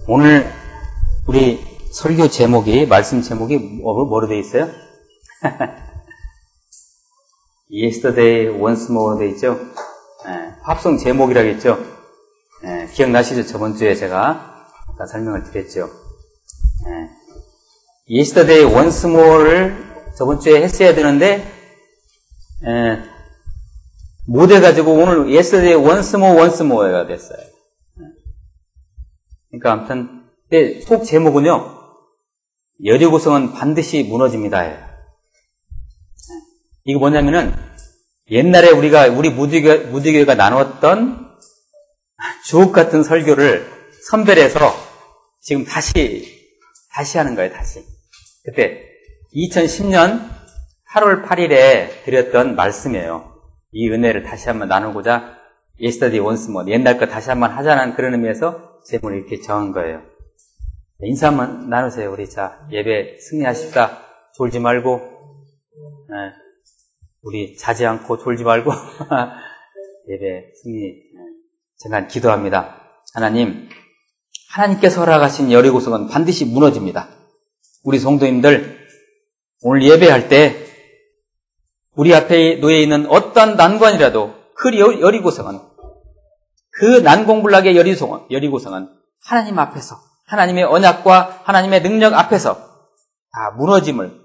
오늘 우리 설교 제목이, 말씀 제목이 뭐로 되어 있어요? Yesterday once more 되어 있죠? 팝송 제목이라고 했죠? 기억나시죠? 저번 주에 제가 아까 설명을 드렸죠? Yesterday once more를 저번 주에 했어야 되는데, 못 해가지고 오늘 Yesterday once more가 됐어요. 그러니까 아무튼 속 제목은요, 여리고성은 반드시 무너집니다. 이거 뭐냐면은 옛날에 우리 무디교회가 나눴던 주옥 같은 설교를 선별해서 지금 다시 하는 거예요. 다시. 그때 2010년 8월 8일에 드렸던 말씀이에요. 이 은혜를 다시 한번 나누고자 Yesterday once more, 옛날 거 다시 한번 하자는 그런 의미에서 제목을 이렇게 정한 거예요. 인사 한번 나누세요. 우리 자 예배 승리하십시다. 졸지 말고, 우리 자지 않고 졸지 말고 예배 승리. 잠깐 기도합니다. 하나님께서 허락하신 여리고성은 반드시 무너집니다. 우리 성도님들 오늘 예배할 때 우리 앞에 놓여 있는 어떤 난관이라도 그 여리고성은, 그 난공불락의 여리고성은 하나님 앞에서, 하나님의 언약과 하나님의 능력 앞에서 다 무너짐을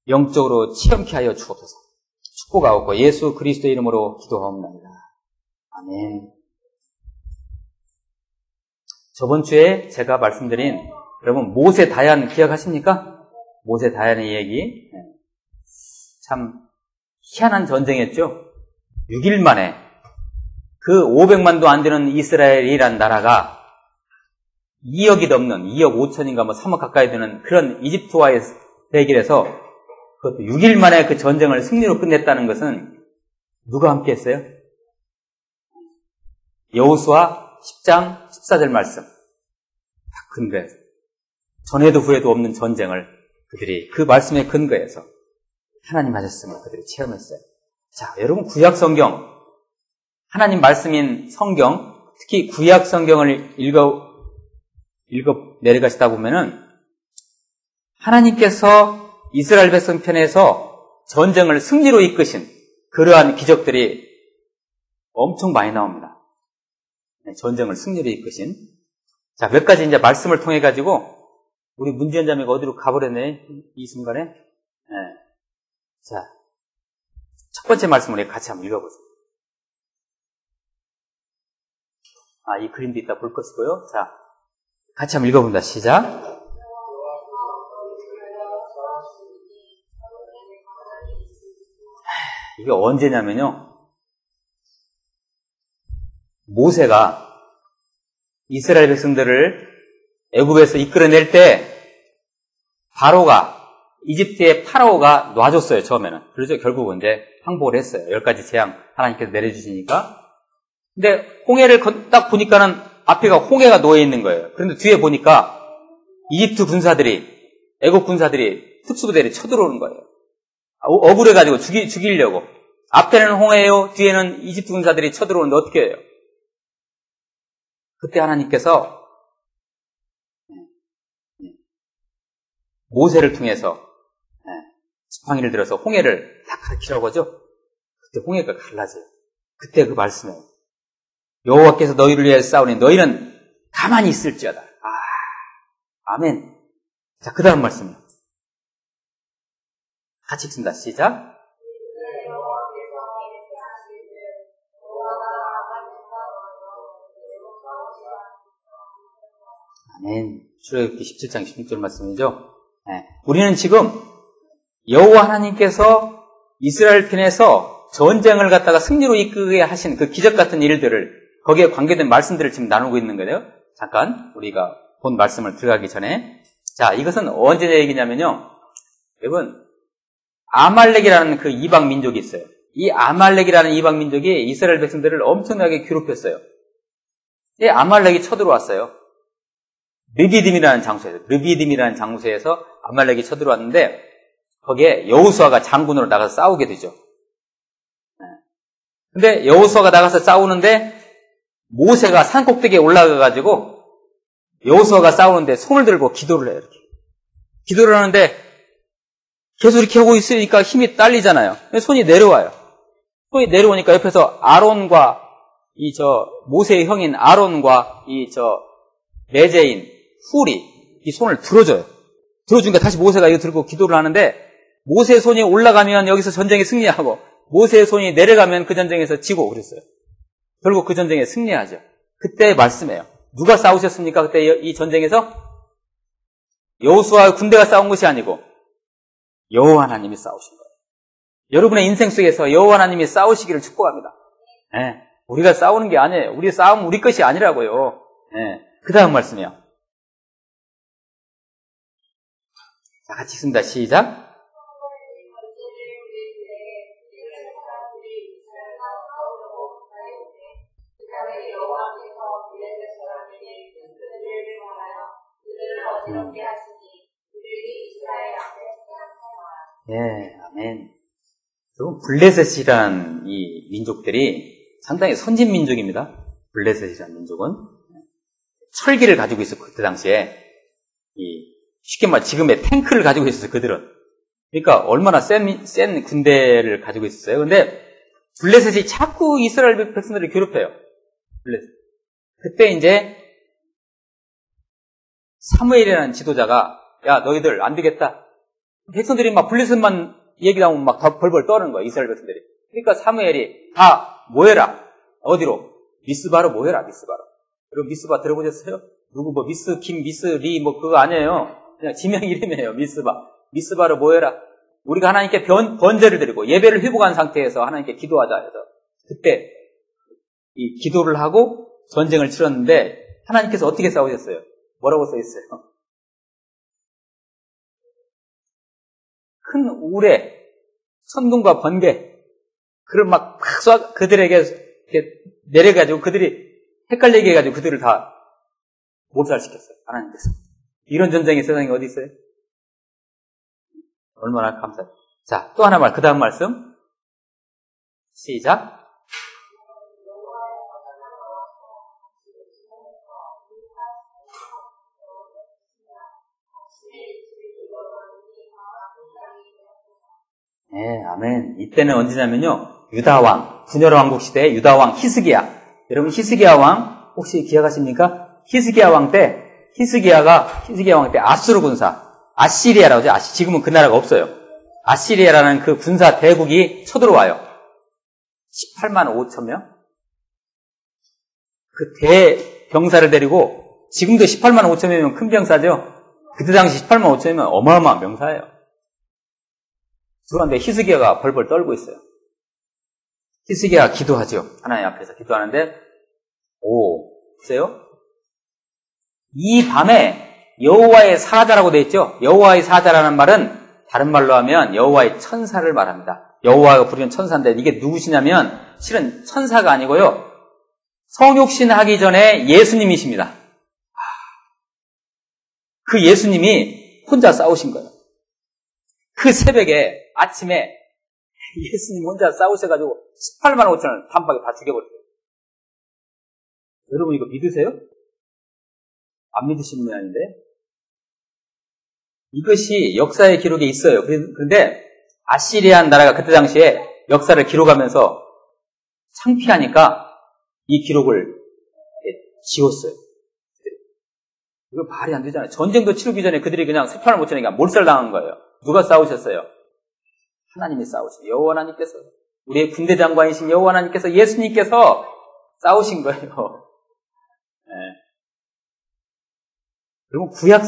영적으로 체험케 하여 주옵소서. 축복하옵고 예수 그리스도의 이름으로 기도하옵나이다. 아멘. 저번 주에 제가 말씀드린, 여러분 모세 다얀 기억하십니까? 모세 다얀의 얘기. 참 희한한 전쟁이었죠. 6일 만에 그 500만도 안 되는 이스라엘이란 나라가 2억이 넘는, 2억 5천인가 3억 가까이 되는 그런 이집트와의 대결에서 그것도 6일 만에 그 전쟁을 승리로 끝냈다는 것은 누가 함께 했어요? 여호수아 10장 14절 말씀. 다 근거해서. 전에도 후에도 없는 전쟁을 그들이 그 말씀의 근거에서 하나님 하셨음을 그들이 체험했어요. 자, 여러분 구약 성경, 하나님 말씀인 성경, 특히 구약 성경을 읽어 내려가시다 보면은 하나님께서 이스라엘 백성 편에서 전쟁을 승리로 이끄신 그러한 기적들이 엄청 많이 나옵니다. 전쟁을 승리로 이끄신. 자, 몇 가지 이제 말씀을 통해 가지고 우리 문지연 자매가 어디로 가버렸네, 이 순간에. 자, 첫 번째 말씀을 우리 같이 한번 읽어보세요. 이 그림도 이따 볼 것이고요. 자, 같이 한번 읽어봅니다. 시작. 이게 언제냐면요, 모세가 이스라엘 백성들을 애굽에서 이끌어낼 때 이집트의 파라오가 놔줬어요. 처음에는. 그래서 결국은 이제 항복을 했어요. 10가지 재앙 하나님께서 내려주시니까. 근데 홍해를 딱 보니까는 앞에가 홍해가 놓여 있는 거예요. 그런데 뒤에 보니까 이집트 군사들이, 애국 군사들이, 특수부대들이 쳐들어오는 거예요. 억울해가지고 죽이려고. 앞에는 홍해요, 뒤에는 이집트 군사들이 쳐들어오는데 어떻게 해요? 그때 하나님께서 모세를 통해서 지팡이를 들어서 홍해를 다 가르치라고 하죠. 그때 홍해가 갈라져요. 그때 그 말씀에 여호와께서 너희를 위해 싸우니 너희는 가만히 있을지어다. 아멘. 자, 그 다음 말씀이요. 같이 읽습니다. 시작. 아멘. 출애굽기 17장 16절 말씀이죠. 우리는 지금 여호와 하나님께서 이스라엘 편에서 전쟁을 갖다가 승리로 이끌게 하신 그 기적 같은 일들을, 거기에 관계된 말씀들을 지금 나누고 있는 거예요. 잠깐 우리가 본 말씀을 들어가기 전에, 자, 이것은 언제 얘기냐면요, 여러분 아말렉이라는 그 이방 민족이 있어요. 이 아말렉이라는 이방 민족이 이스라엘 백성들을 엄청나게 괴롭혔어요. 이 아말렉이 쳐들어왔어요. 르비딤이라는 장소에서 아말렉이 쳐들어왔는데, 거기에 여호수아가 장군으로 나가서 싸우게 되죠. 근데 여호수아가 나가서 싸우는데 모세가 산꼭대기에 올라가가지고 여호수아가 싸우는데 손을 들고 기도를 해요. 이렇게. 기도를 하는데 계속 이렇게 하고 있으니까 힘이 딸리잖아요. 손이 내려와요. 손이 내려오니까 옆에서 아론과 모세의 형인 아론과 내제인 훌이 이 손을 들어줘요. 들어주니까 다시 모세가 이거 들고 기도를 하는데 모세의 손이 올라가면 여기서 전쟁에 승리하고 모세의 손이 내려가면 그 전쟁에서 지고 그랬어요. 결국 그 전쟁에 승리하죠. 그때 말씀해요. 누가 싸우셨습니까? 그때 이 전쟁에서? 여호수아와 군대가 싸운 것이 아니고 여호와 하나님이 싸우신 거예요. 여러분의 인생 속에서 여호와 하나님이 싸우시기를 축복합니다. 네. 우리가 싸우는 게 아니에요. 우리 싸움 우리 것이 아니라고요. 네. 그 다음 말씀이요. 자, 같이 읽습니다. 시작. 예, 아멘. 여러분, 블레셋이란 이 민족들이 상당히 선진 민족입니다. 블레셋이란 민족은 철기를 가지고 있었고 그때 당시에 쉽게 말해 지금의 탱크를 가지고 있었어요. 그들은. 그러니까 얼마나 센 군대를 가지고 있었어요. 근데 블레셋이 자꾸 이스라엘 백성들을 괴롭혀요. 블레셋. 그때 이제 사무엘이라는 지도자가 야 너희들 안 되겠다. 백성들이 막 블레셋만 얘기 나오면 막 다 벌벌 떠는 거야. 이스라엘 백성들이. 그러니까 사무엘이 다 모여라. 어디로? 미스바로 모여라. 미스바로. 여러분 미스바 들어보셨어요? 누구 뭐 미스 김 미스 리 뭐 그거 아니에요. 그냥 지명 이름이에요. 미스바. 미스바로 모여라. 우리가 하나님께 번제를 드리고 예배를 회복한 상태에서 하나님께 기도하자 해서 그때 이 기도를 하고 전쟁을 치렀는데 하나님께서 어떻게 싸우셨어요? 뭐라고 써 있어요? 큰 우레, 천둥과 번개, 그걸 막 쏴 그들에게 이렇게 내려가지고 그들이 헷갈리게 해가지고 그들을 다 몰살시켰어요. 하나님께서. 이런 전쟁이 세상에 어디 있어요? 얼마나 감사해요. 자, 또 하나 그 다음 말씀. 시작. 네, 아멘. 이때는 언제냐면요. 유다왕, 분열의 왕국 시대의 유다왕 히스기야. 여러분 히스기야 왕 혹시 기억하십니까? 히스기야 왕 때 히스기야 왕 때 아수르 군사, 아시리아라고 하죠. 지금은 그 나라가 없어요. 아시리아라는 그 군사 대국이 쳐들어와요. 18만 5천 명? 그 대병사를 데리고 지금도 18만 5천 명이면 큰 병사죠. 그때 당시 18만 5천 명이면 어마어마한 병사예요. 그런데 히스기야가 벌벌 떨고 있어요. 히스기야가 기도하죠. 하나님 앞에서 기도하는데 보세요. 이 밤에 여호와의 사자라고 되어 있죠. 여호와의 사자라는 말은 다른 말로 하면 여호와의 천사를 말합니다. 여호와가 부르는 천사인데 이게 누구시냐면 실은 천사가 아니고요. 성육신 하기 전에 예수님이십니다. 그 예수님이 혼자 싸우신 거예요. 그 새벽에 아침에 예수님 혼자 싸우셔가지고 18만 5천을 단박에 다 죽여버렸어요. 여러분 이거 믿으세요? 안 믿으시는 분 아닌데? 이것이 역사의 기록에 있어요. 그런데 아시리안 나라가 그때 당시에 역사를 기록하면서 창피하니까 이 기록을 지웠어요. 이거 말이 안 되잖아요. 전쟁도 치르기 전에 그들이 그냥 18만 5천이니까 몰살당한 거예요. 누가 싸우셨어요? 하나님이 싸우신 여호와 하나님께서, 우리의 군대 장관이신 여호와 하나님께서, 예수님께서 싸우신 거예요. 네. 그리고 구약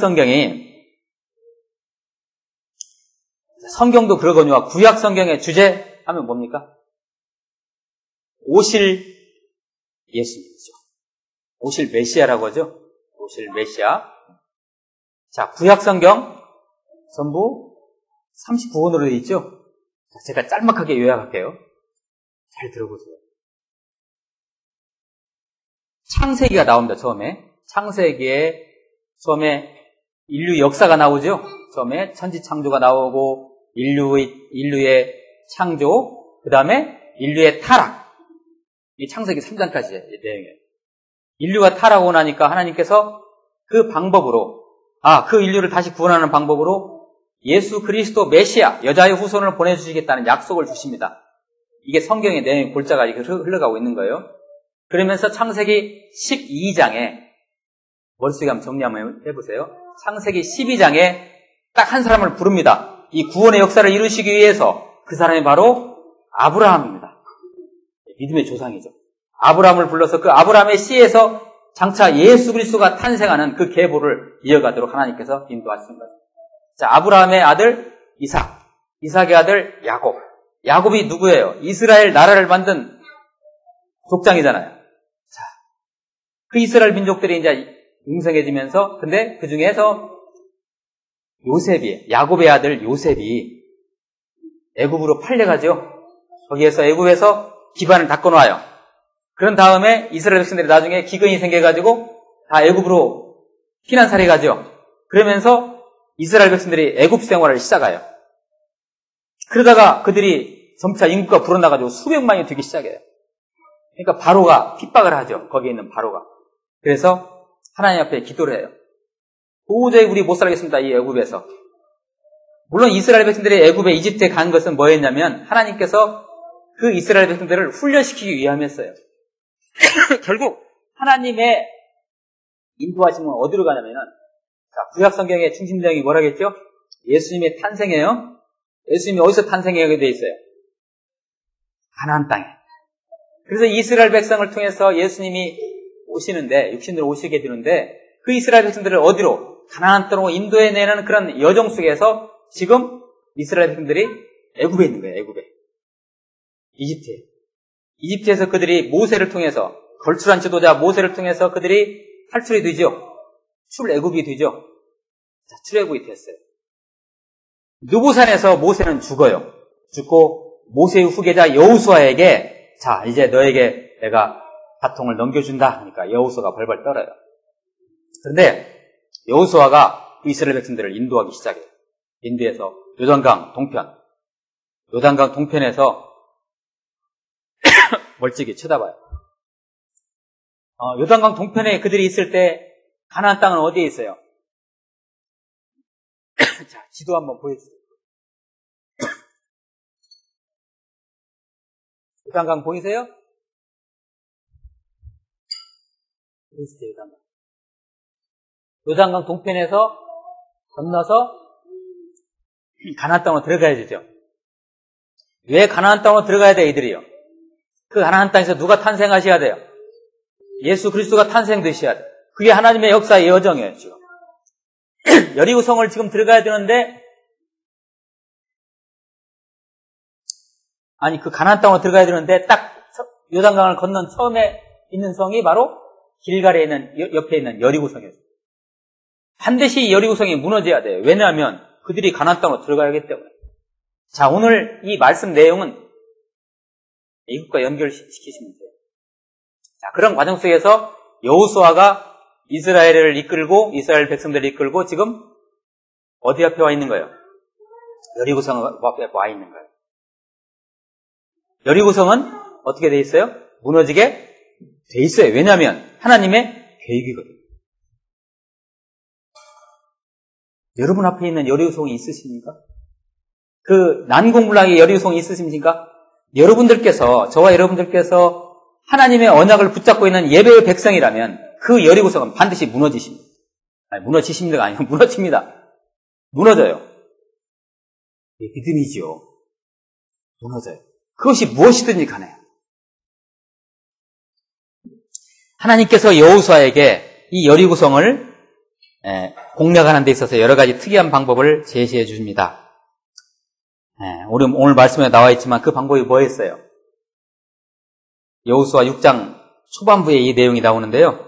성경도 그러거니와 구약 성경의 주제 하면 뭡니까? 오실 예수님이죠. 오실 메시아라고 하죠. 오실 메시아. 자, 구약 성경 전부 39권으로 되어 있죠. 제가 짤막하게 요약할게요. 잘 들어보세요. 창세기가 나옵니다. 처음에 창세기에 처음에 인류 역사가 나오죠. 처음에 천지 창조가 나오고 인류의 창조, 그 다음에 인류의 타락. 이 창세기 3장까지의 내용이에요. 인류가 타락하고 나니까 하나님께서 그 방법으로, 그 인류를 다시 구원하는 방법으로 예수 그리스도 메시아, 여자의 후손을 보내주시겠다는 약속을 주십니다. 이게 성경의 내용의 골자가 이렇게 흘러가고 있는 거예요. 그러면서 창세기 12장에, 머릿속에 한번 정리 한번 해보세요. 창세기 12장에 딱 한 사람을 부릅니다. 이 구원의 역사를 이루시기 위해서 그 사람이 바로 아브라함입니다. 믿음의 조상이죠. 아브라함을 불러서 그 아브라함의 씨에서 장차 예수 그리스도가 탄생하는 그 계보를 이어가도록 하나님께서 인도하신 거예요. 자, 아브라함의 아들 이삭, 이삭의 아들 야곱. 야곱이 누구예요? 이스라엘 나라를 만든 족장이잖아요. 자, 그 이스라엘 민족들이 이제 융성해지면서, 근데 그 중에서 요셉이, 야곱의 아들 요셉이 애굽으로 팔려가죠. 거기에서 애굽에서 기반을 닦아놓아요. 그런 다음에 이스라엘 백성들이 나중에 기근이 생겨가지고 다 애굽으로 피난살이 가죠. 그러면서 이스라엘 백성들이 애굽 생활을 시작해요. 그러다가 그들이 점차 인구가 불어나가지고 수백만이 되기 시작해요. 그러니까 바로가 핍박을 하죠. 거기에 있는 바로가. 그래서 하나님 앞에 기도를 해요. 도저히 우리 못 살겠습니다. 이 애굽에서. 물론 이스라엘 백성들이 애굽에 이집트에 간 것은 뭐였냐면 하나님께서 그 이스라엘 백성들을 훈련시키기 위함이었어요. 결국 하나님의 인도하심은 어디로 가냐면은, 자, 구약 성경의 중심 내용이 뭐라겠죠? 예수님의 탄생이에요. 예수님이 어디서 탄생하게 돼 있어요? 가나안 땅에. 그래서 이스라엘 백성을 통해서 예수님이 오시는데, 육신으로 오시게 되는데, 그 이스라엘 백성들을 어디로? 가나안 땅으로 인도해내는 그런 여정 속에서 지금 이스라엘 백성들이 애굽에 있는 거예요. 애굽에. 이집트에. 이집트에서 그들이 모세를 통해서, 걸출한 지도자 모세를 통해서 그들이 탈출이 되죠. 출애굽이 되죠. 자, 출애굽이 됐어요. 느보산에서 모세는 죽어요. 죽고 모세의 후계자 여호수아에게, 자, 이제 너에게 내가 바통을 넘겨준다 하니까 여호수아가 벌벌 떨어요. 그런데 여호수아가 이스라엘 백성들을 인도하기 시작해요. 인도에서 요단강 동편에서 멀찍이 쳐다봐요. 요단강 동편에 그들이 있을 때 가나안 땅은 어디에 있어요? 자, 지도 한번 보여주세요. 요단강 보이세요? 보이시죠, 요단강. 요단강 동편에서 건너서 가나안 땅으로 들어가야 되죠. 왜 가나안 땅으로 들어가야 돼, 이들이요? 그 가나안 땅에서 누가 탄생하셔야 돼요? 예수 그리스도가 탄생되셔야 돼요. 그게 하나님의 역사의 여정이에요, 지금. 여리고성을 지금 들어가야 되는데, 아니, 그 가나안 땅으로 들어가야 되는데, 딱 요단강을 건넌 처음에 있는 성이 바로 길갈에 있는, 옆에 있는 여리고성이었어요. 반드시 여리고성이 무너져야 돼요. 왜냐하면 그들이 가나안 땅으로 들어가야 하기 때문에. 자, 오늘 이 말씀 내용은 이것과 연결시키시면 돼요. 자, 그런 과정 속에서 여호수아가 이스라엘을 이끌고, 이스라엘 백성들을 이끌고 지금 어디 앞에 와 있는 거예요? 여리고성 앞에 와 있는 거예요. 여리고성은 어떻게 돼 있어요? 무너지게 돼 있어요. 왜냐하면 하나님의 계획이거든요. 여러분 앞에 있는 여리고성이 있으십니까? 그 난공불락의 여리고성이 있으십니까? 여러분들께서, 저와 여러분들께서 하나님의 언약을 붙잡고 있는 예배의 백성이라면 그 여리고성은 반드시 무너지십니다. 아니, 무너지십니다가 아니고 무너집니다. 무너져요. 믿음이지요. 무너져요. 그것이 무엇이든지 간에. 하나님께서 여호수아에게 이 여리고성을 공략하는 데 있어서 여러 가지 특이한 방법을 제시해 줍니다. 우리 오늘 말씀에 나와 있지만 그 방법이 뭐였어요? 여호수아 6장 초반부에 이 내용이 나오는데요.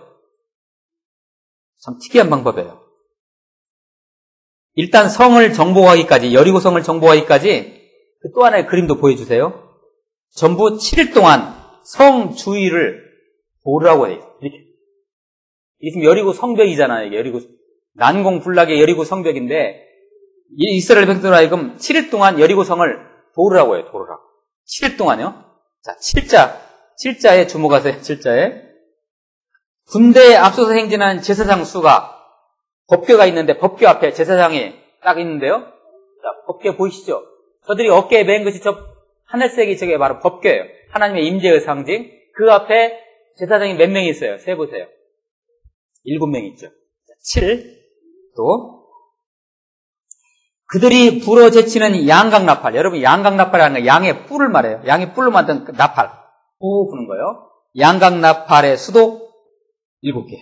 참 특이한 방법이에요. 일단 성을 정복하기까지, 여리고성을 정복하기까지 그 또 하나의 그림도 보여주세요. 전부 7일 동안 성 주위를 보라고 해요. 이렇게. 이게 지금 여리고 성벽이잖아요. 이게 여리고 난공불락의 여리고 성벽인데 이스라엘 백성들 하여금 7일 동안 여리고 성을 도르라고 해요. 도르라고. 7일 동안요. 자, 7자에 주목하세요. 7자에. 군대에 앞서서 행진하는 제사장 수가 법궤가 있는데 법궤 앞에 제사장이 딱 있는데요. 자, 법궤 보이시죠? 저들이 어깨에 맨 것이 저 하늘색이 저게 바로 법궤예요. 하나님의 임재의 상징. 그 앞에 제사장이 몇 명이 있어요? 세보세요. 7명 있죠. 7. 또 그들이 불어 제치는 양강나팔. 여러분 양강나팔이라는 건 양의 뿔을 말해요. 양의 뿔로 만든 그 나팔. 후 부는 거예요. 양강나팔의 수도 7개.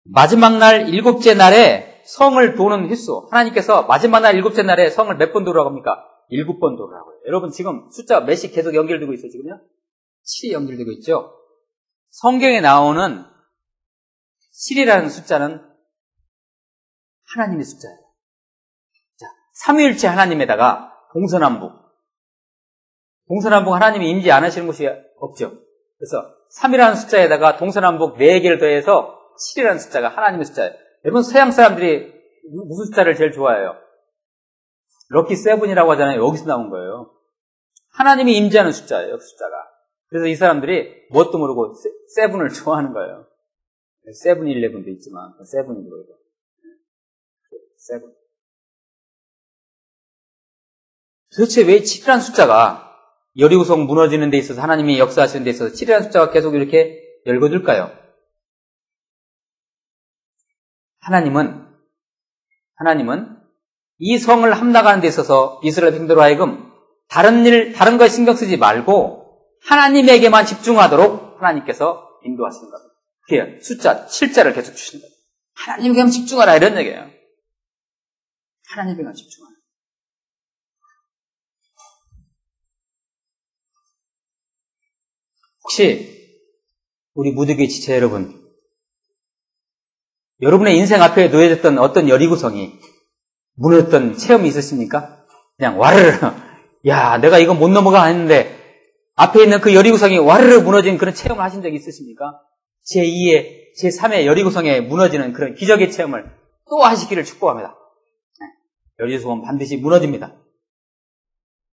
마지막 날 7째 날에 성을 도는 횟수. 하나님께서 마지막 날 7째 날에 성을 몇 번 도라고 합니까? 7번 도라고요. 여러분 지금 숫자 몇이 계속 연결되고 있어요, 지금요? 7이 연결되고 있죠? 성경에 나오는 7이라는 숫자는 하나님의 숫자예요. 자, 삼위일체 하나님에다가 동서남북. 동서남북 하나님이 임재 안 하시는 곳이 없죠. 그래서 3이라는 숫자에다가 동서남북 4개를 더해서 7이라는 숫자가 하나님의 숫자예요. 여러분 서양 사람들이 무슨 숫자를 제일 좋아해요? 럭키 세븐이라고 하잖아요. 여기서 나온 거예요. 하나님이 임재하는 숫자예요, 그 숫자가. 그래서 이 사람들이 뭣도 모르고 세븐을 좋아하는 거예요. 세븐일레븐도 있지만 세븐이 들어오죠. 세븐. 도대체 왜 7이라는 숫자가 여리고성 무너지는 데 있어서 하나님이 역사하시는 데 있어서 7이라는 숫자가 계속 이렇게 열거될까요? 하나님은 이 성을 함락하는 데 있어서 이스라엘 백성들로 하여금 다른 거에 신경 쓰지 말고 하나님에게만 집중하도록 하나님께서 인도하시는 겁니다. 그게 숫자 7자를 계속 주시는 거예요. 하나님에게만 집중하라 이런 얘기예요. 하나님에게만 집중하라. 혹시 우리 무드교회 지체 여러분의 인생 앞에 놓여졌던 어떤 여리고성이 무너졌던 체험이 있으십니까? 그냥 와르르 야 내가 이거 못 넘어가 했는데 앞에 있는 그 여리고성이 와르르 무너진 그런 체험을 하신 적이 있으십니까? 제2의 제3의 여리고성에 무너지는 그런 기적의 체험을 또 하시기를 축복합니다. 여리고성은 반드시 무너집니다.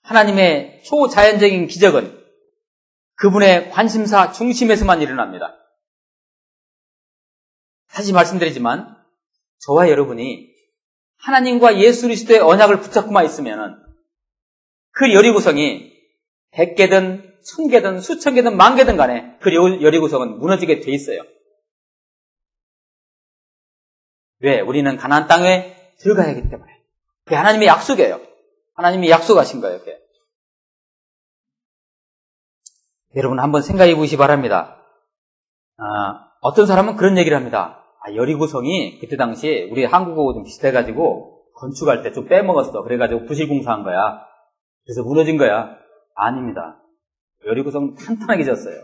하나님의 초자연적인 기적은 그분의 관심사 중심에서만 일어납니다. 다시 말씀드리지만 저와 여러분이 하나님과 예수 그리스도의 언약을 붙잡고만 있으면 그 여리고성이 100개든 1000개든 수천 개든 만 개든 간에 그 여리고성은 무너지게 돼 있어요. 왜? 우리는 가나안 땅에 들어가야 하기 때문에. 그게 하나님의 약속이에요. 하나님이 약속하신 거예요. 그게. 여러분 한번 생각해 보시기 바랍니다. 어떤 사람은 그런 얘기를 합니다. 여리고성이 그때 당시 우리 한국하고 좀 비슷해가지고 건축할 때 좀 빼먹었어. 그래가지고 부실공사한 거야. 그래서 무너진 거야. 아닙니다. 여리고성 탄탄하게 졌어요.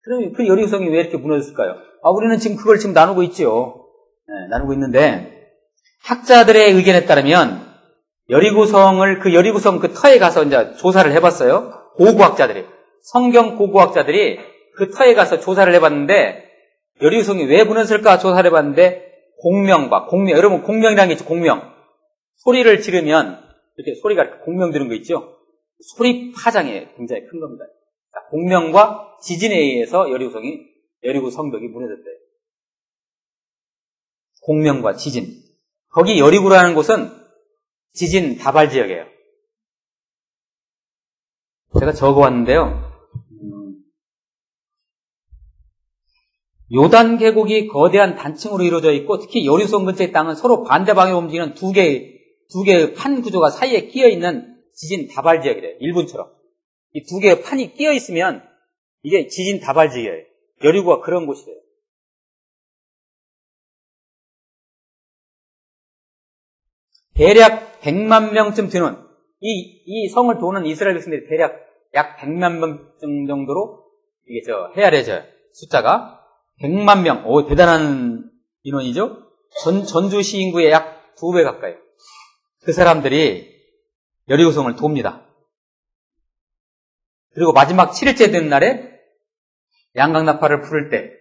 그럼 그 여리고성이 왜 이렇게 무너졌을까요? 우리는 지금 그걸 지금 나누고 있죠. 네, 나누고 있는데 학자들의 의견에 따르면 그 여리고성 그 터에 가서 이제 조사를 해봤어요. 고고학자들이. 성경 고고학자들이 그 터에 가서 조사를 해봤는데 여리고성이 왜 무너졌을까 조사를 해봤는데 공명. 여러분 공명이라는 게 있죠. 공명. 소리를 지르면 이렇게 소리가 공명 들은 거 있죠. 소리 파장이 굉장히 큰 겁니다. 공명과 지진에 의해서 여리고 성벽이 무너졌대요. 공명과 지진. 거기 여리고라는 곳은 지진 다발 지역이에요. 제가 적어왔는데요. 요단 계곡이 거대한 단층으로 이루어져 있고 특히 여리고성 근처의 땅은 서로 반대 방향으로 움직이는 두 개의 판 구조가 사이에 끼어 있는 지진 다발 지역이래요. 일본처럼. 이 두 개의 판이 끼어 있으면 이게 지진 다발 지역이에요. 여리고가 그런 곳이래요. 대략 100만 명쯤 되는 이 성을 도는 이스라엘 백성들이 대략 약 100만 명 정도로 이게 헤아려져요. 숫자가 100만 명. 대단한 인원이죠. 전주시 인구의 약 2배 가까이. 그 사람들이 여리고성을 돕니다. 그리고 마지막 7일째 되는 날에 양강나팔을 부를 때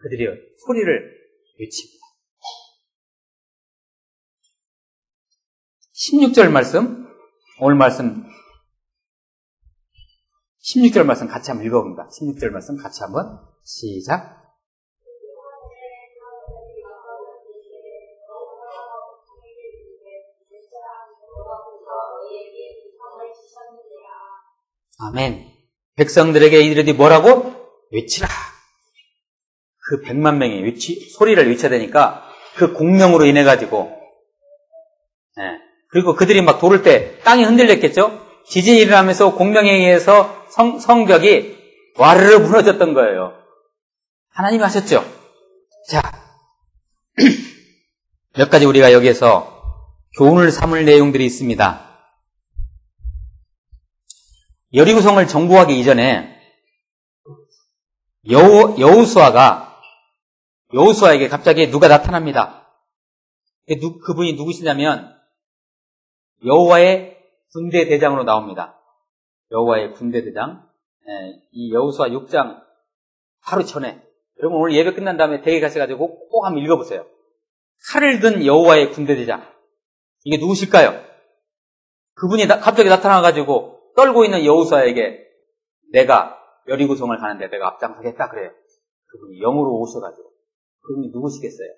그들이 소리를 외칩니다. 16절 말씀, 오늘 말씀 16절 말씀 같이 한번 읽어봅니다. 16절 말씀 같이 한번 시작. 아멘. 백성들에게 이르되 뭐라고? 외치라. 그 100만 명이 소리를 외쳐야 되니까 그 공명으로 인해 가지고, 그리고 그들이 막 돌을 때 땅이 흔들렸겠죠? 지진이 일어나면서 공명에 의해서 성벽이 와르르 무너졌던 거예요. 하나님이 하셨죠? 자, 몇 가지 우리가 여기에서 교훈을 삼을 내용들이 있습니다. 여리고성을 정복하기 이전에 여호수아에게 갑자기 누가 나타납니다. 그분이 누구시냐면 여호와의 군대 대장으로 나옵니다. 여호와의 군대 대장. 이 여호수아 6장 하루 전에, 여러분 오늘 예배 끝난 다음에 댁에 가셔가지고 꼭 한번 읽어보세요. 칼을 든 여호와의 군대 대장. 이게 누구실까요? 그분이 갑자기 나타나가지고 떨고 있는 여호수아에게 내가 여리고성을 가는데 내가 앞장서겠다 그래요. 그분이 영으로 오셔가지고. 그분이 누구시겠어요?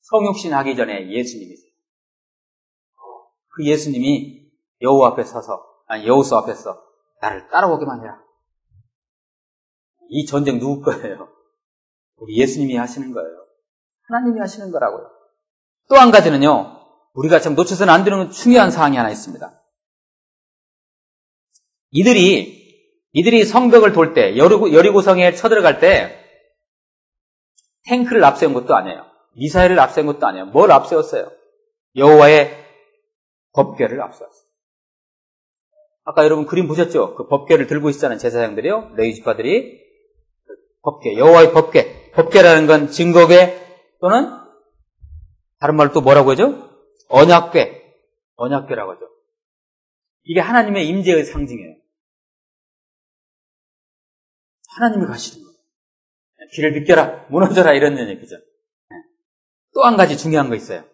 성육신 하기 전에 예수님이세요. 그 예수님이 여호수 앞에서 나를 따라오기만 해라. 이 전쟁 누구 거예요? 우리 예수님이 하시는 거예요. 하나님이 하시는 거라고요. 또 한 가지는요, 우리가 참 놓쳐서는 안 되는 중요한 사항이 하나 있습니다. 이들이 성벽을 돌 때, 여리고성에 쳐들어갈 때, 탱크를 앞세운 것도 아니에요. 미사일을 앞세운 것도 아니에요. 뭘 앞세웠어요? 여호와의 법궤를 앞세웠어요. 아까 여러분 그림 보셨죠? 그 법궤를 들고 있잖아요. 제사장들이요. 레위 지파들이. 법궤, 여호와의 법궤. 법궤라는 건 증거궤 또는 다른 말로 또 뭐라고 하죠? 언약궤라고 하죠. 이게 하나님의 임재의 상징이에요. 하나님이 가시는 거예요. 길을 비켜라, 무너져라 이런 얘기죠. 또 한 가지 중요한 거 있어요.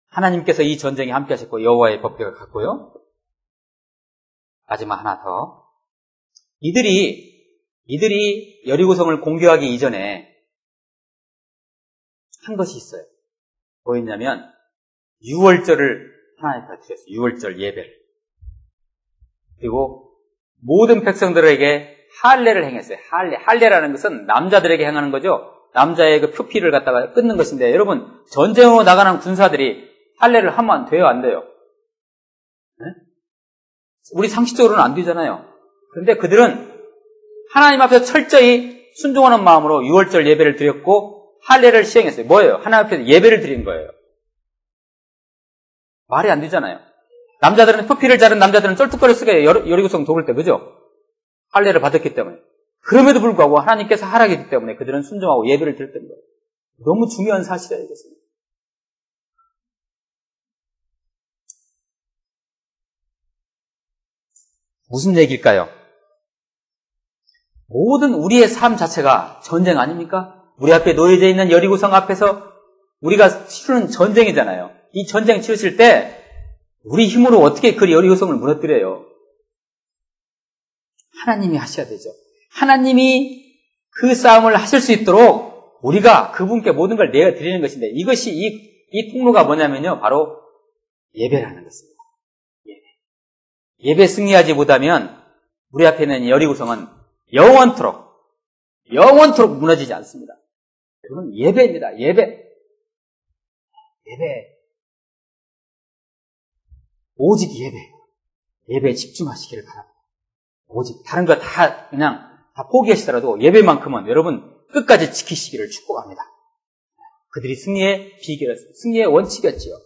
하나님께서 이 전쟁에 함께 하셨고 여호와의 법궤가 갔고요. 마지막 하나 더. 이들이 여리고성을 공격하기 이전에 한 것이 있어요. 뭐였냐면 6월절을 하나님 앞에 드렸어요. 6월절 예배를. 그리고 모든 백성들에게 할례를 행했어요. 할례라는 것은 남자들에게 행하는 거죠. 남자의 그 표피를 갖다가 끊는 것인데, 여러분 전쟁으로 나가는 군사들이 할례를 하면 안 돼요, 안 돼요? 네? 우리 상식적으로는 안 되잖아요. 그런데 그들은 하나님 앞에서 철저히 순종하는 마음으로 6월절 예배를 드렸고 할례를 시행했어요. 뭐예요? 하나님 앞에서 예배를 드린 거예요. 말이 안 되잖아요. 남자들은 표피를 자른 남자들은 쩔뚝거렸어요. 여리고성 도울 때, 그죠? 할례를 받았기 때문에. 그럼에도 불구하고 하나님께서 하라기 때문에 그들은 순종하고 예배를 드렸던 거예요. 너무 중요한 사실이에요, 이것은. 무슨 얘기일까요? 모든 우리의 삶 자체가 전쟁 아닙니까? 우리 앞에 놓여져 있는 여리고성 앞에서 우리가 치르는 전쟁이잖아요. 이 전쟁 치르실 때 우리 힘으로 어떻게 그 여리고성을 무너뜨려요? 하나님이 하셔야 되죠. 하나님이 그 싸움을 하실 수 있도록 우리가 그분께 모든 걸 내어드리는 것인데, 이것이 이 통로가 뭐냐면요, 바로 예배라는 것입니다. 예배 승리하지 못하면 우리 앞에 있는 여리고성은 영원토록 무너지지 않습니다. 그건 예배입니다. 예배. 오직 예배에 집중하시기를 바랍니다. 오직 다른 거 다 그냥 다 포기하시더라도 예배만큼은 여러분 끝까지 지키시기를 축복합니다. 그들이 승리의 비결이었습니다. 승리의 원칙이었지요.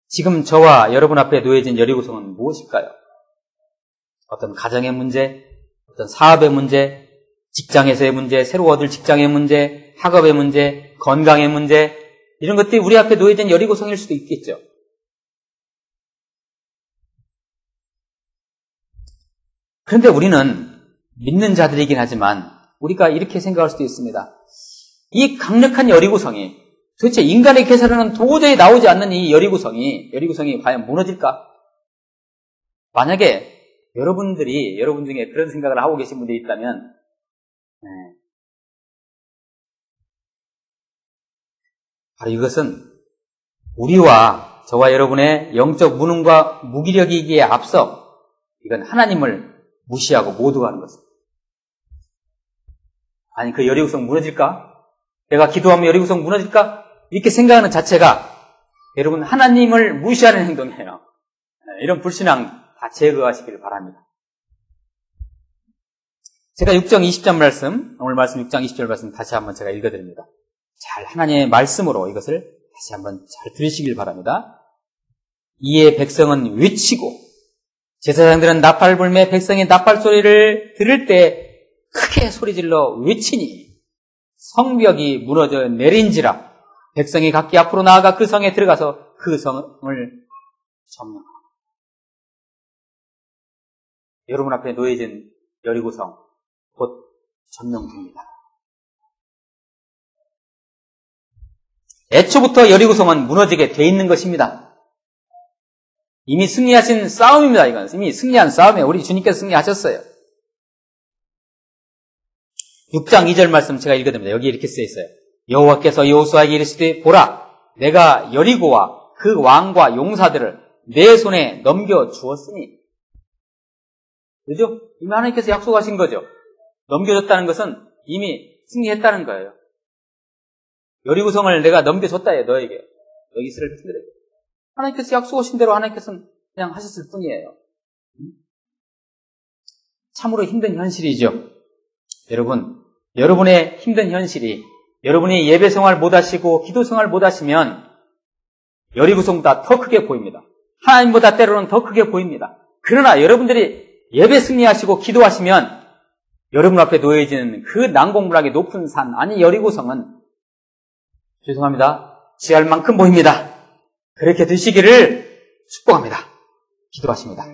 지금 저와 여러분 앞에 놓여진 여리고성은 무엇일까요? 어떤 가정의 문제, 어떤 사업의 문제, 직장에서의 문제, 새로 얻을 직장의 문제, 학업의 문제, 건강의 문제, 이런 것들이 우리 앞에 놓여진 여리고성일 수도 있겠죠. 그런데 우리는 믿는 자들이긴 하지만 우리가 이렇게 생각할 수도 있습니다. 이 강력한 여리고성이 도대체 인간의 계산으로는 도저히 나오지 않는 이 여리고성이 과연 무너질까? 만약에 여러분 중에 그런 생각을 하고 계신 분들이 있다면, 바로 이것은 우리와 저와 여러분의 영적 무능과 무기력이기에 앞서 이건 하나님을 무시하고 모독하는 것입니다. 아니, 그 여리고성 무너질까? 내가 기도하면 여리고성 무너질까? 이렇게 생각하는 자체가 여러분 하나님을 무시하는 행동이에요. 이런 불신앙 다 제거하시기를 바랍니다. 제가 6장 20절 말씀, 오늘 말씀 6장 20절 말씀 다시 한번 제가 읽어드립니다. 잘 하나님의 말씀으로 이것을 다시 한번 잘 들으시길 바랍니다. 이에 백성은 외치고 제사장들은 나팔 불매 백성의 나팔 소리를 들을 때 크게 소리질러 외치니 성벽이 무너져 내린지라 백성이 각기 앞으로 나아가 그 성에 들어가서 그 성을 점령하라. 여러분 앞에 놓여진 여리고성 곧 점령됩니다. 애초부터 여리고성은 무너지게 돼 있는 것입니다. 이미 승리하신 싸움입니다. 이건 이미 승리한 싸움이에요. 우리 주님께서 승리하셨어요. 6장 2절 말씀 제가 읽어드립니다. 여기 이렇게 쓰여 있어요. 여호와께서 여호수아에게 이르시되 보라, 내가 여리고와 그 왕과 용사들을 내 손에 넘겨 주었으니. 그죠? 이미 하나님께서 약속하신 거죠. 넘겨줬다는 것은 이미 승리했다는 거예요. 여리고성을 내가 넘겨줬다, 너에게. 여기 이스라엘 백성들에게. 하나님께서 약속하신 대로 하나님께서는 그냥 하셨을 뿐이에요. 참으로 힘든 현실이죠. 여러분, 여러분의 힘든 현실이 여러분이 예배 생활 못하시고 기도 생활 못하시면 여리고성보다 더 크게 보입니다. 하나님보다 때로는 더 크게 보입니다. 그러나 여러분들이 예배 승리하시고 기도하시면 여러분 앞에 놓여지는 그 난공불락의 높은 산, 아니 여리고성은 죄송합니다. 지할 만큼 보입니다. 그렇게 되시기를 축복합니다. 기도하십니다.